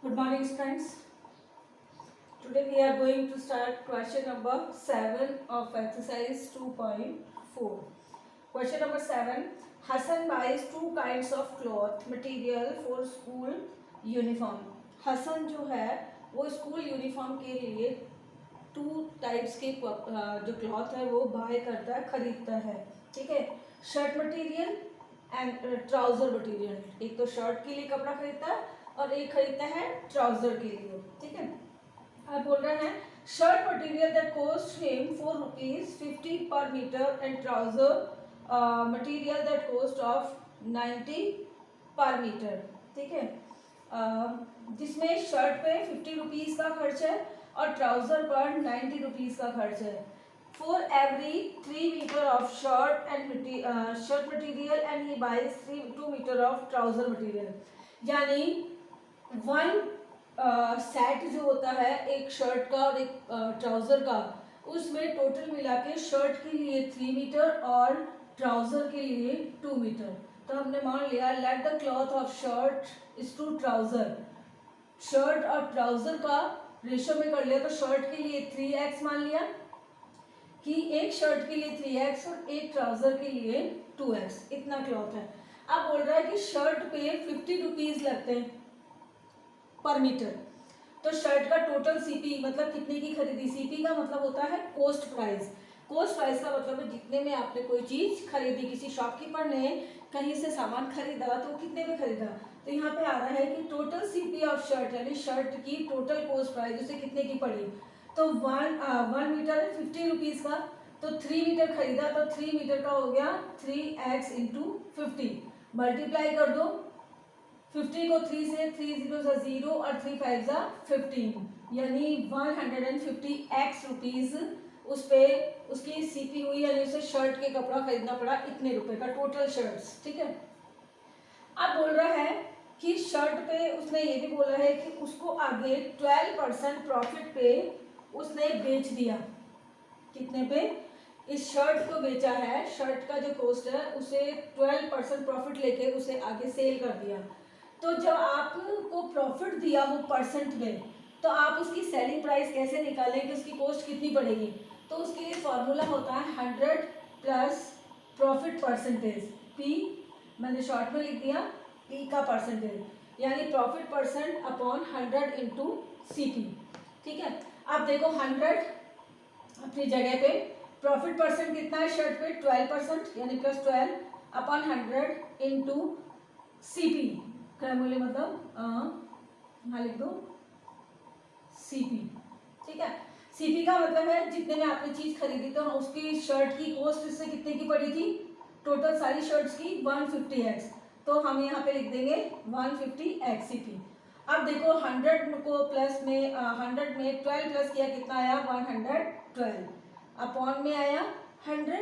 Good morning, friends. Today we are going to start question number 7 of exercise 2.4. Question number 7. Hassan buys two kinds of cloth material for school uniform. Hasan जो है वो school uniform के लिए two types के जो cloth है वो bye करता है, खरीदता है. ठीक है. Shirt material and trouser material. एक तो शर्ट के लिए कपड़ा खरीदता है और एक खरीदता है ट्राउजर के लिए. ठीक है. आप बोल रहे हैं shirt material that cost him ₹4.50 per metre and trouser material that cost of 90 per metre. ठीक है. जिसमें शर्ट पे ₹50 का खर्च है और ट्राउजर पर ₹90 का खर्च है. For every 3 meter of shirt material and he buys 2 meter of trouser material. यानी 1 सेट जो होता है एक शर्ट का और एक ट्राउजर का, उसमें टोटल मिला के शर्ट के लिए 3 मीटर और ट्राउजर के लिए 2 मीटर. तो हमने मान लिया let the cloth of shirt is to trouser. Shirt और ट्राउजर का रेशो में कर लिया तो शर्ट के लिए 3x मान लिया कि एक शर्ट के लिए 3x और एक ट्राउजर के लिए 2x. इतना क्लॉथ है. अब बोल रहा है कि शर्ट पे ₹50 लगते हैं पर मीटर. तो शर्ट का टोटल सीपी मतलब कितने की खरीदी. सीपी का मतलब होता है कॉस्ट प्राइस. कॉस्ट प्राइस का मतलब है जितने में आपने कोई चीज खरीदी. किसी शॉपकीपर ने कहीं से सामान खरीदा तो कितने में खरीदा. तो यहाँ पे आ रहा है कि टोटल सीपी ऑफ शर्ट यानी शर्ट की टोटल कॉस्ट प्राइस उसे कितने की पड़ी. तो 1 मीटर है ₹50 का. तो 3 मीटर खरीदा तो 3 मीटर का हो गया 3x इंटू 50. मल्टीप्लाई कर दो 50 को 3 से 3 जीरो सा 0 और 3 5 सा 15 यानी 150x रुपीज उस पे उसकी सीपी हुई यानी उसे शर्ट के कपड़ा खरीदना पड़ा इतने रुपए का टोटल शर्ट्स. ठीक है. अब बोल रहा है कि शर्ट पे उसने ये भी बोला है कि उसको आगे 12% प्रॉफिट पे उसने बेच दिया. कितने पे. इस शर्ट को बेचा है. शर्ट का जो कॉस्ट है उसे 12% प्रॉफिट लेके उसे आगे सेल कर दिया. तो जब आपको प्रॉफिट दिया हो परसेंट में तो आप उसकी सेलिंग प्राइस कैसे निकालेंगे. उसकी कॉस्ट कितनी पड़ेगी. तो उसके लिए फॉर्मूला होता है 100 प्लस प्रॉफिट परसेंटेज. पी मैंने शॉर्ट में लिख दिया पी का परसेंटेज यानी profit percent upon 100 into CP. ठीक है. अब देखो 100 अपनी जगह पे. प्रॉफिट परसेंट कितना है शर्ट पे 12% यानी +12 अपॉन 100 इंटू सीपी. क्रय मूल्य मतलब यहाँ लिख दो सीपी. ठीक है. सीपी का मतलब है जितने में आपने चीज खरीदी तो उसकी शर्ट की कॉस्ट इससे कितने की पड़ी थी. टोटल सारी शर्ट्स की 150x. तो हम यहाँ पे लिख देंगे 150x सीपी. अब देखो 100 को प्लस में 100 में 12 प्लस किया कितना आया 112 अपॉन में आया 100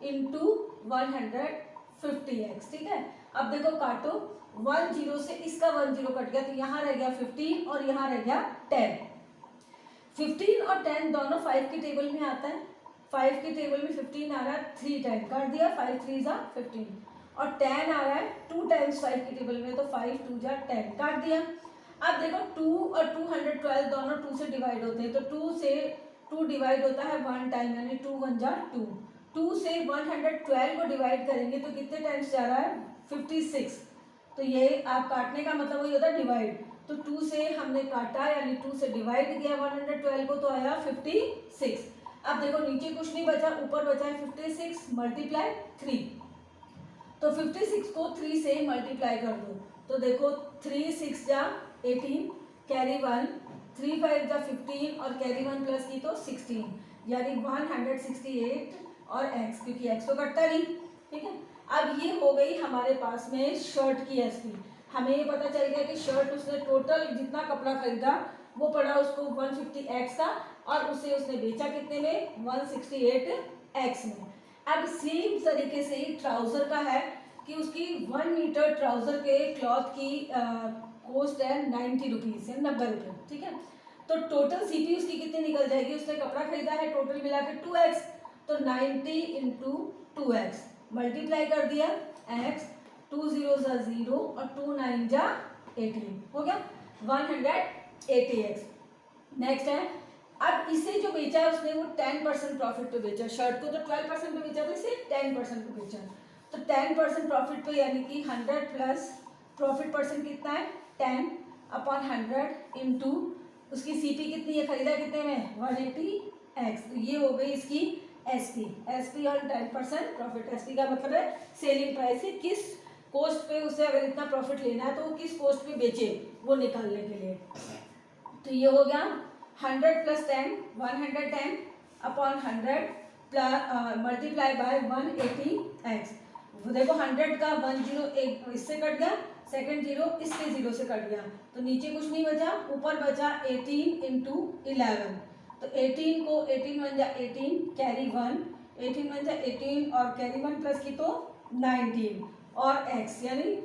इंटू 150x. ठीक है. अब देखो काटो 1 0 से इसका 1 0 कट गया तो यहाँ रह गया 15 और यहाँ रह गया 10. 15 और 10 दोनों 5 की टेबल में आता है. 5 की टेबल में 15 आ रहा है 3 टाइम काट दिया 5 3 जा 15 और 10 आ रहा है 2 टाइम्स 5 की टेबल में तो 5 2 जा 10 काट दिया. अब देखो 2 और 212 दोनों 2 से डिवाइड होते हैं तो 2 से 2 डिवाइड होता है 1 टाइम यानी 2 1 जा 2. 2 से 112 को डिवाइड करेंगे तो कितने टाइम्स जा रहा है 56. तो ये आप काटने का मतलब वही होता है डिवाइड. तो 2 से हमने काटा यानी 2 से डिवाइड किया 112 को तो आया 56. अब देखो नीचे कुछ नहीं बचा ऊपर बचा है 56 मल्टीप्लाई 3. तो 56 को 3 से मल्टीप्लाई कर दो तो देखो 3 6 जा 18 कैरी 1 3 5 जा 15 और कैरी 1 प्लस की तो 16 यानी 168 और x क्योंकि x तो कटता नहीं. ठीक है. अब ये हो गई हमारे पास में शर्ट की एसपी. हमें ये पता चल गया कि शर्ट उसने टोटल जितना कपड़ा खरीदा वो पड़ा उसको 150x का और उसे उसने बेचा कितने में 168x में. अब सेम तरीके से ही ट्राउजर का है कि उसकी 1 मीटर ट्राउजर के क्लॉथ की कॉस्ट है 90 रुपीज या 90 रुपये. ठीक है. तो टोटल सीपी उसकी कितनी निकल जाएगी. उसने कपड़ा खरीदा है टोटल मिला के 2x तो 90 इंटू 2x मल्टीप्लाई कर दिया x 2 0 जा 0 और 2 9 जा 18 हो गया. 180x। नेक्स्ट है, अब इसे जो बेचा है उसने वो 10% प्रॉफिट पे बेचा, शर्ट को तो 12% पे बेचा, तो इसे 10% पे बेचा, तो 10% प्रॉफिट पे यानी कि 100 प्लस प्रॉफिट परसेंट कितना है 10 अपॉन 100 इंटू उसकी सीपी कितनी है, खरीदा कितने में 180x, तो ये हो गई इसकी एसपी और 10% प्रॉफिट। एसपी का मतलब है सेलिंग प्राइस, है किस कॉस्ट पे उसे अगर इतना प्रॉफिट लेना है तो वो किस कॉस्ट पे बेचे वो निकालने के लिए। तो ये हो गया 100 plus 10 110 upon 100 plus multiply by 180x। देखो 100 का 10 एक इससे कट गया, सेकंड जीरो इसके जीरो से कट गया, तो नीचे कुछ नहीं बचा, ऊपर बचा 18 इंटू 11, तो 18 को 18 बन जा 18 कैरी 1, 18 बन जा 18 और कैरी 1 प्लस की तो 19 और x यानी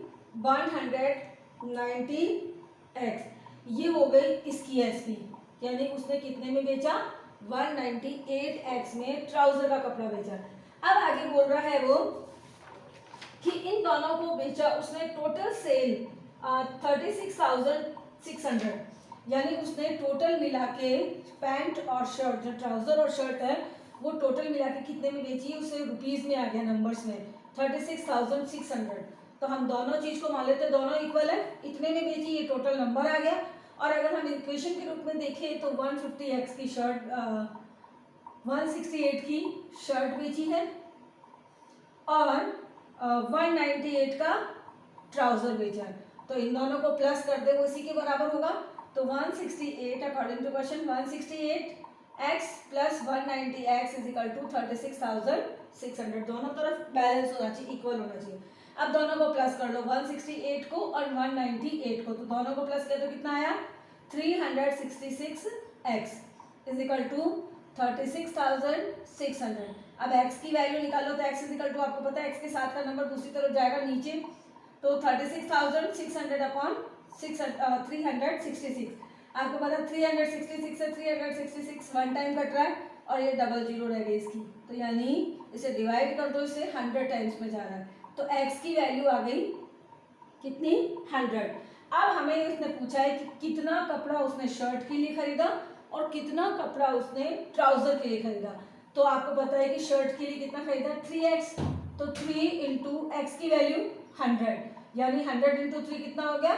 190x। ये हो गई इसकी एसपी, यानी उसने कितने में बेचा 198x में ट्राउजर का कपड़ा बेचा। अब आगे बोल रहा है वो कि इन दोनों को बेचा उसने, टोटल सेल 36,600, यानी उसने टोटल मिला के पैंट और शर्ट, जो ट्राउजर और शर्ट है वो टोटल मिला के कितने में बेची है, उसे रुपीस में आ गया नंबर्स में 36,600। तो हम दोनों चीज को मान लेते हैं दोनों इक्वल है, इतने में बेची, ये टोटल नंबर आ गया। और अगर हम इक्वेशन के रूप में देखें तो 150x की शर्ट 168 की शर्ट बेची है और 198 का ट्राउजर बेचा है, तो इन दोनों को प्लस कर दे वो इसी के बराबर होगा। तो 168 according to question 168x plus 190x is equal to 36,600। दोनों तरफ बैलेंस होना चाहिए, इक्वल होना चाहिए। अब दोनों को प्लस कर दो 168 को और 198 को, तो दोनों को प्लस किया तो कितना आया 366x इज इक्वल टू 36,600। अब x की वैल्यू निकालो तो x इज इक्वल टू, आपको पता है x के साथ का नंबर दूसरी तरफ जाएगा नीचे, तो 36,600 अपॉन 366, आपको पता है 366 से 366 वन टाइम कट रहा है और ये डबल जीरो रह गई इसकी, तो यानी इसे डिवाइड कर दो, इसे 100 टाइम्स में जा रहा है, तो x की वैल्यू आ गई कितनी 100। अब हमें उसने पूछा है कि कितना कपड़ा उसने शर्ट के लिए खरीदा और कितना कपड़ा उसने ट्राउजर के लिए खरीदा। तो आपको पता है कि शर्ट के लिए कितना खरीदा 3x, तो 3 इंटू एक्स की वैल्यू 100, यानी 100 इंटू 3 कितना हो गया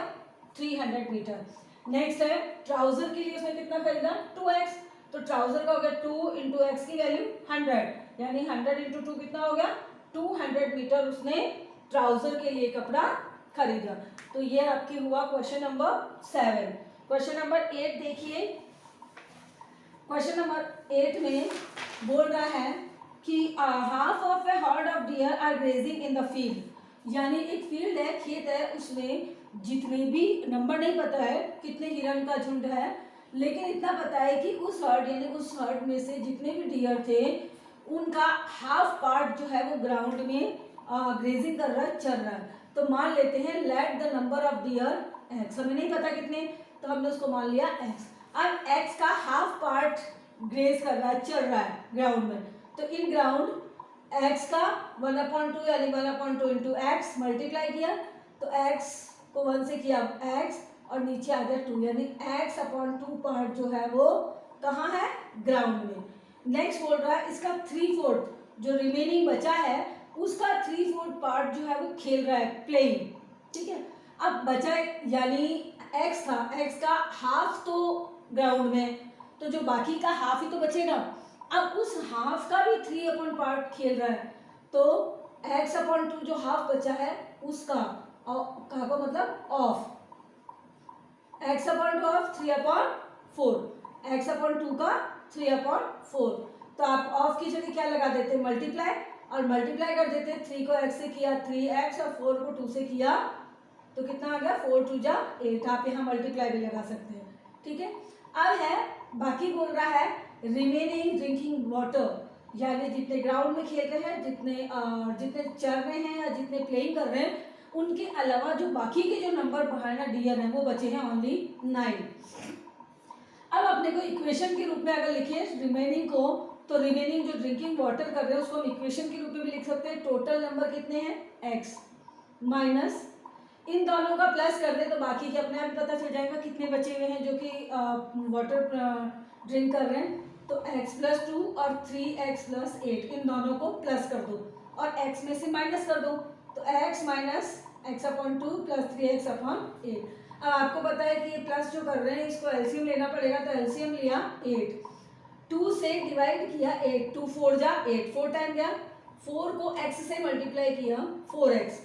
300 मीटर। नेक्स्ट है ट्राउजर के लिए उसने कितना खरीदा 2x, तो ट्राउजर का हो गया 2 इंटू एक्स की वैल्यू 100, यानी 100 इंटू 2 कितना हो गया 200 मीटर उसने ट्राउजर के लिए कपड़ा खरीदा। तो ये आपकी हुआ क्वेश्चन नंबर 7। क्वेश्चन नंबर 8 देखिए, क्वेश्चन नंबर 8 में बोल रहा है कि half of a herd of deer are grazing in the field, यानी एक फील्ड है, खेत है, उसमें जितने भी नंबर नहीं पता है कितने हिरण का झुंड है, लेकिन इतना पता है कि उस हर्ड यानी उस हर्ड में से जितने भी डियर थे उनका हाफ पार्ट जो है वो ग्राउंड में ग्रेजिंग कर रहा है, चल रहा है। तो मान लेते हैं let the number of dear x, हमें नहीं पता कितने, तो हमने उसको मान लिया एक्स। अब एक्स का हाफ पार्ट ग्रेज कर रहा है, चल रहा है ग्राउंड में, तो इन ग्राउंड एक्स का 1/2 यानी 1/2 इंटू एक्स मल्टीप्लाई किया, तो एक्स को 1 से किया एक्स और नीचे आ गया 2, यानी x/2 पार्ट जो है वो कहाँ है ग्राउंड में। नेक्स्ट बोल रहा है इसका 3/4 जो रिमेनिंग बचा है उसका 3/4 पार्ट जो है वो खेल रहा है, प्लेइंग, ठीक है। अब बचा यानी x था, x का हाफ तो ग्राउंड में, तो जो बाकी का हाफ ही तो बचेगा। अब उस हाफ का भी 3 पार्ट खेल रहा है, तो x/2 जो हाफ बचा है उसका कहाँ को मतलब ऑफ, x/2 ऑफ 3/4, x/2 का 3/4, तो आप ऑफ की जगह क्या लगा देते हैं मल्टीप्लाई, और मल्टीप्लाई कर देते हैं 3 को x से किया 3x और 4 को 2 से किया तो कितना आ गया 4 2 जा 8, आप यहाँ मल्टीप्लाई भी लगा सकते हैं, ठीक है। अब है बाकी बोल रहा है रिमेनिंग ड्रिंकिंग वाटर, यानी जितने ग्राउंड में खेल रहे हैं, जितने चल रहे हैं या जितने प्लेइंग कर रहे हैं, उनके अलावा जो बाकी के जो नंबर बढ़ाना डियर हैं वो बचे हैं ओनली 9। अब अपने को इक्वेशन के रूप में अगर लिखे रिमेनिंग को, तो रिमेनिंग जो ड्रिंकिंग वाटर कर रहे हैं उसको हम इक्वेशन के रूप में भी लिख सकते हैं, टोटल नंबर कितने हैं x माइनस इन दोनों का प्लस कर दे तो बाकी के अपने आप पता चल जाएगा कितने बचे हुए हैं जो कि वाटर ड्रिंक कर रहे हैं। तो x प्लस 2 और 3x प्लस 8 इन दोनों को प्लस कर दो और x में से माइनस कर दो। तो x minus x upon 2 plus 3x upon 8। अब आपको पता है कि ये प्लस जो कर रहे हैं इसको एलसीएम लेना पड़ेगा, तो एलसीएम लिया 8, 2 से डिवाइड किया 8, 2 4 जा 8, 4 टाइम गया, 4 को x से मल्टीप्लाई किया 4x,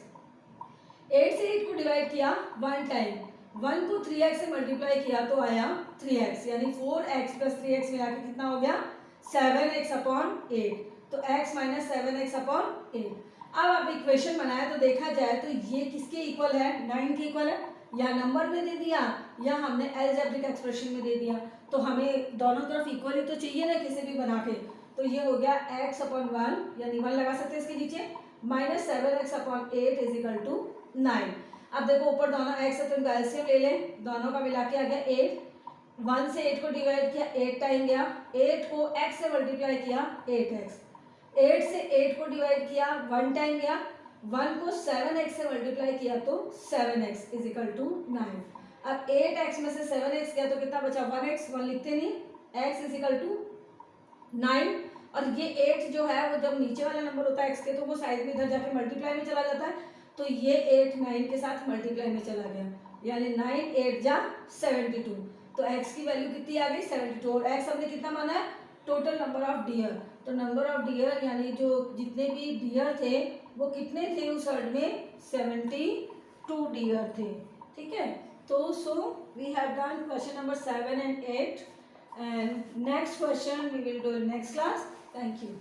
8 से 8 को डिवाइड किया 1 टाइम, 1 को 3x से मल्टीप्लाई किया तो आया 3x, यानी 4x प्लस 3x मिला के कितना हो गया 7x अपॉन 8। तो x माइनस 7x अपॉन 8। अब आप इक्वेशन बनाए तो देखा जाए तो ये किसके इक्वल है, 9 के इक्वल है, या नंबर में दे दिया या हमने अलजेब्रिक एक्सप्रेशन में दे दिया। तो हमें दोनों तरफ इक्वल ही तो चाहिए ना किसी भी बना के। तो ये हो गया x अपॉन 1 यानी 1 लगा सकते हैं इसके नीचे, minus 7x upon 8 is equal to 9। अब देखो ऊपर दोनों x है तो इनका एलसीएम ले लें, दोनों का मिला के आ गया 8, 1 से 8 को डिवाइड किया 8 टाइम गया, 8 को x से मल्टीप्लाई किया 8x, 8 से 8 को डिवाइड किया 1 टाइम गया, 1 को 7x से मल्टीप्लाई किया तो 7x इज इक्वल टू 9। अब 8x में से 7x गया तो कितना बचा 1x, 1 लिखते नहीं, x इज इक्वल टू 9। और ये 8 जो है वो जब नीचे वाला नंबर होता है x के तो वो साइड में इधर जाके मल्टीप्लाई में चला जाता है, तो ये 8 9 के साथ मल्टीप्लाई में चला गया, यानी 9 8 जा 72। तो x की वैल्यू कितनी आ गई 72, और x हमने कितना माना है टोटल नंबर ऑफ डियर। तो नंबर ऑफ डियर यानी जो जितने भी डियर थे वो कितने थे उस वर्ड में 72 डियर थे। ठीक है, तो so we have done question number 7 and 8 and next question we will do in next class. Thank you.